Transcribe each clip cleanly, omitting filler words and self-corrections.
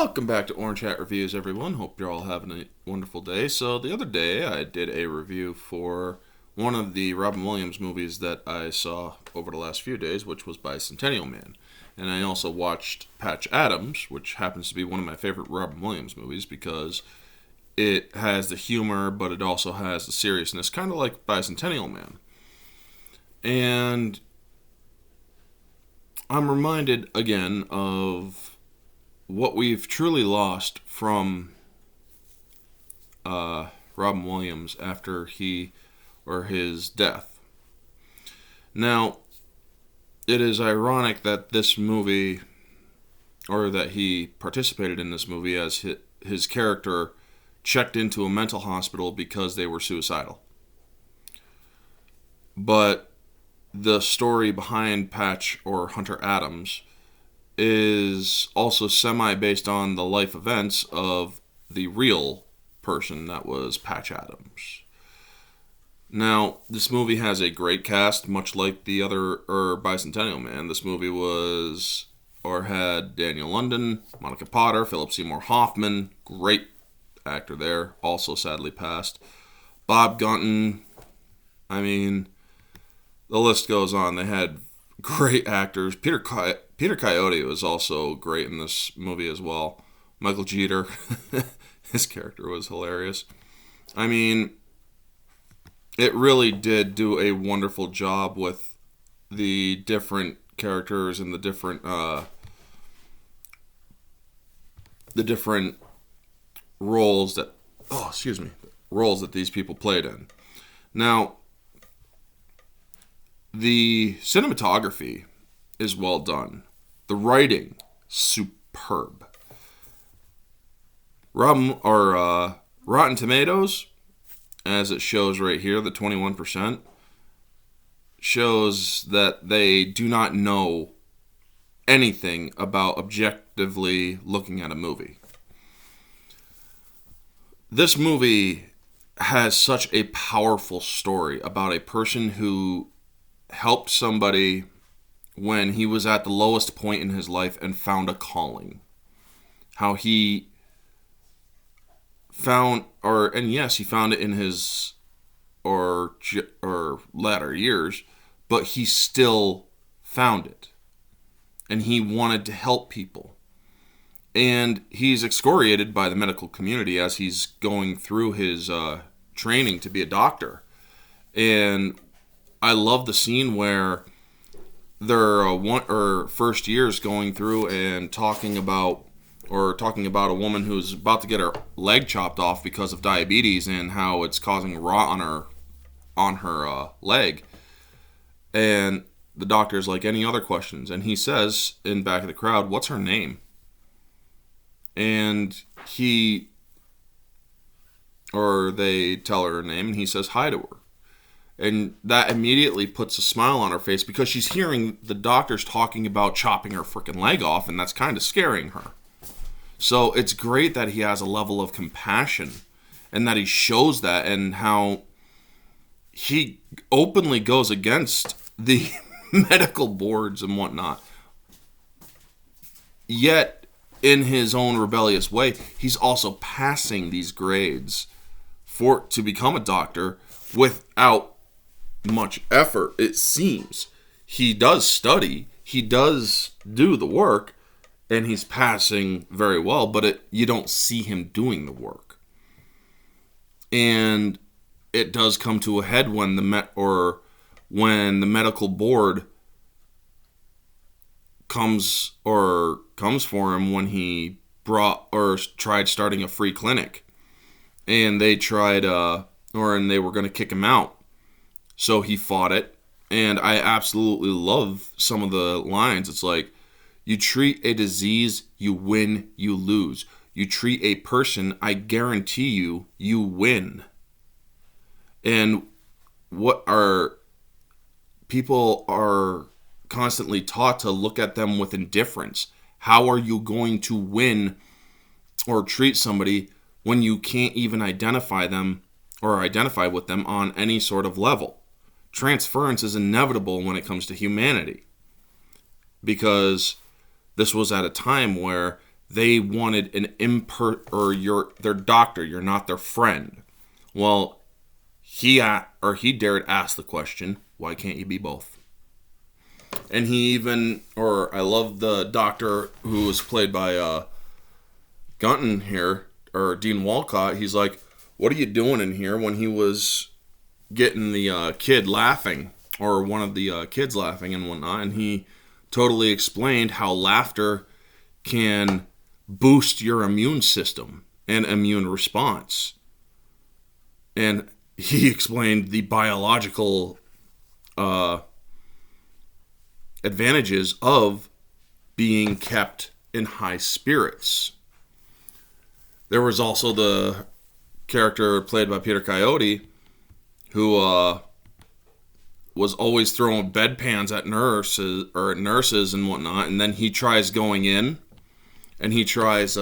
Welcome back to Orange Hat Reviews, everyone. Hope you're all having a wonderful day. So, the other day I did a review for one of the Robin Williams movies that I saw over the last few days, which was Bicentennial Man. And I also watched Patch Adams, which happens to be one of my favorite Robin Williams movies because it has the humor, but it also has the seriousness, kind of like Bicentennial Man. And I'm reminded again of what we've truly lost from Robin Williams after his death. Now, it is ironic that this movie, or that he participated in this movie as his character checked into a mental hospital because they were suicidal. But the story behind Patch or Hunter Adams is also semi-based on the life events of the real person that was Patch Adams. Now, this movie has a great cast, much like the other Bicentennial Man. This movie had Daniel London, Monica Potter, Philip Seymour Hoffman, great actor there, also sadly passed. Bob Gunton, I mean, the list goes on. They had great actors. Peter Coyote was also great in this movie as well. Michael Jeter, his character was hilarious. I mean, it really did do a wonderful job with the different characters and the different roles that these people played in. Now, the cinematography is well done. The writing, superb. Rotten Tomatoes, as it shows right here, the 21%, shows that they do not know anything about objectively looking at a movie. This movie has such a powerful story about a person who helped somebody when he was at the lowest point in his life and found a calling. How he found, he found it in his or latter years, but he still found it. And he wanted to help people. And he's excoriated by the medical community as he's going through his training to be a doctor. And I love the scene where they're first years going through and talking about a woman who's about to get her leg chopped off because of diabetes and how it's causing rot on her leg. And the doctor's like, any other questions? And he says in back of the crowd, what's her name? And they tell her name and he says hi to her. And that immediately puts a smile on her face because she's hearing the doctors talking about chopping her freaking leg off, and that's kind of scaring her. So it's great that he has a level of compassion and that he shows that, and how he openly goes against the medical boards and whatnot. Yet, in his own rebellious way, he's also passing these grades to become a doctor without much effort, it seems. He does study, he does do the work, and he's passing very well, but you don't see him doing the work. And it does come to a head when the medical board comes for him when he tried starting a free clinic, and they they were going to kick him out. So he fought it, and I absolutely love some of the lines. It's like, you treat a disease, you win, you lose. You treat a person, I guarantee you win. And people are constantly taught to look at them with indifference. How are you going to win or treat somebody when you can't even identify with them on any sort of level? Transference is inevitable when it comes to humanity, because this was at a time where they wanted their doctor. You're not their friend. Well, he dared ask the question, why can't you be both? And I love the doctor who was played by Gunton here, or Dean Walcott. He's like, what are you doing in here? When he was getting the kid laughing, or one of the kids laughing and whatnot, and he totally explained how laughter can boost your immune system and immune response. And he explained the biological advantages of being kept in high spirits. There was also the character played by Peter Coyote who was always throwing bedpans at nurses and whatnot, and then he tries going in and he tries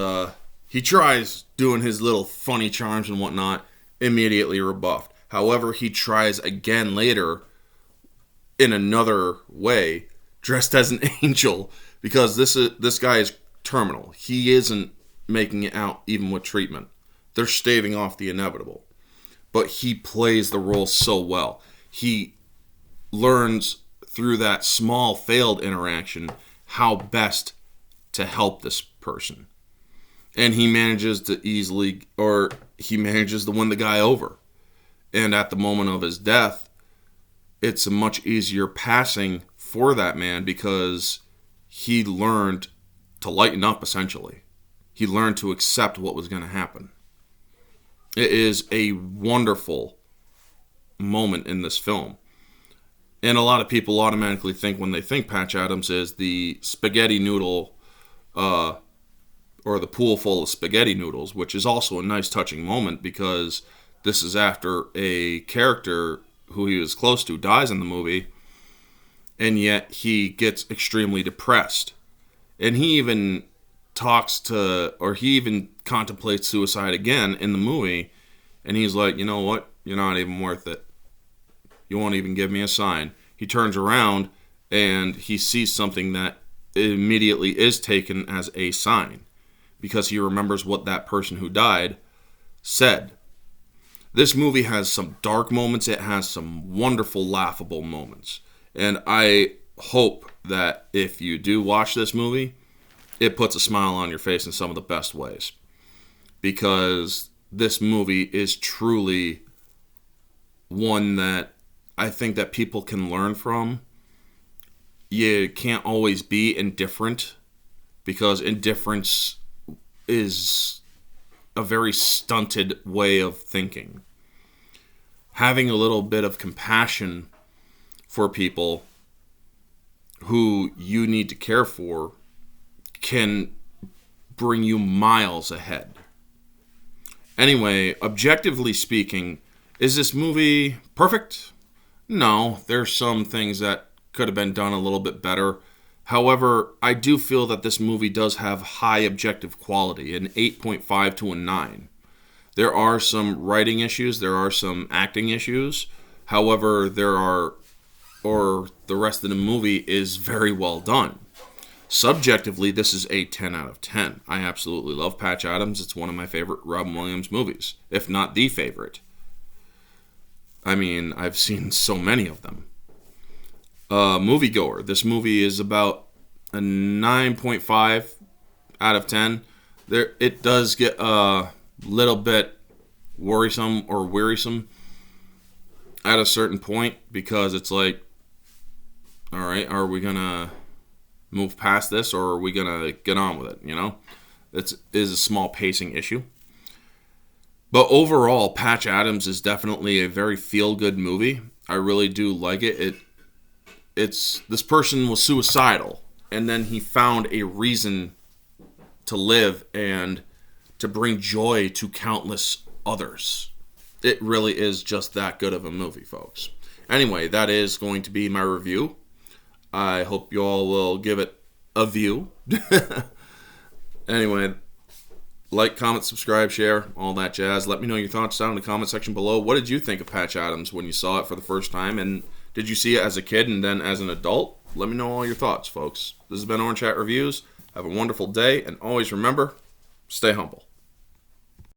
doing his little funny charms and whatnot, immediately rebuffed. However, he tries again later in another way, dressed as an angel, because this guy is terminal. He isn't making it out even with treatment. They're staving off the inevitable. But he plays the role so well. He learns through that small failed interaction how best to help this person. And he manages to win the guy over. And at the moment of his death, it's a much easier passing for that man because he learned to lighten up, essentially. He learned to accept what was going to happen. It is a wonderful moment in this film. And a lot of people automatically think, when they think Patch Adams, is the spaghetti noodle, or the pool full of spaghetti noodles, which is also a nice touching moment because this is after a character who he was close to dies in the movie, and yet he gets extremely depressed. And he even contemplates suicide again in the movie, and he's like, you know what? You're not even worth it. You won't even give me a sign. He turns around and he sees something that immediately is taken as a sign because he remembers what that person who died said. This movie has some dark moments. It has some wonderful, laughable moments. And I hope that if you do watch this movie, it puts a smile on your face in some of the best ways. Because this movie is truly one that I think that people can learn from. You can't always be indifferent, because indifference is a very stunted way of thinking. Having a little bit of compassion for people who you need to care for can bring you miles ahead. Anyway, objectively speaking, is this movie perfect? No, there's some things that could have been done a little bit better. However, I do feel that this movie does have high objective quality, an 8.5 to a 9. There are some writing issues, there are some acting issues. However, the rest of the movie is very well done. Subjectively, this is a 10 out of 10. I absolutely love Patch Adams. It's one of my favorite Robin Williams movies, if not the favorite. I mean, I've seen so many of them. Moviegoer. This movie is about a 9.5 out of 10. It does get a little bit worrisome or wearisome at a certain point, because it's like, all right, are we going to move past this, or are we going to get on with it, you know? It is a small pacing issue. But overall, Patch Adams is definitely a very feel-good movie. I really do like it. This person was suicidal, and then he found a reason to live and to bring joy to countless others. It really is just that good of a movie, folks. Anyway, that is going to be my review. I hope you all will give it a view. Anyway, like, comment, subscribe, share, all that jazz. Let me know your thoughts down in the comment section below. What did you think of Patch Adams when you saw it for the first time? And did you see it as a kid and then as an adult? Let me know all your thoughts, folks. This has been Orange Hat Reviews. Have a wonderful day, and always remember, stay humble.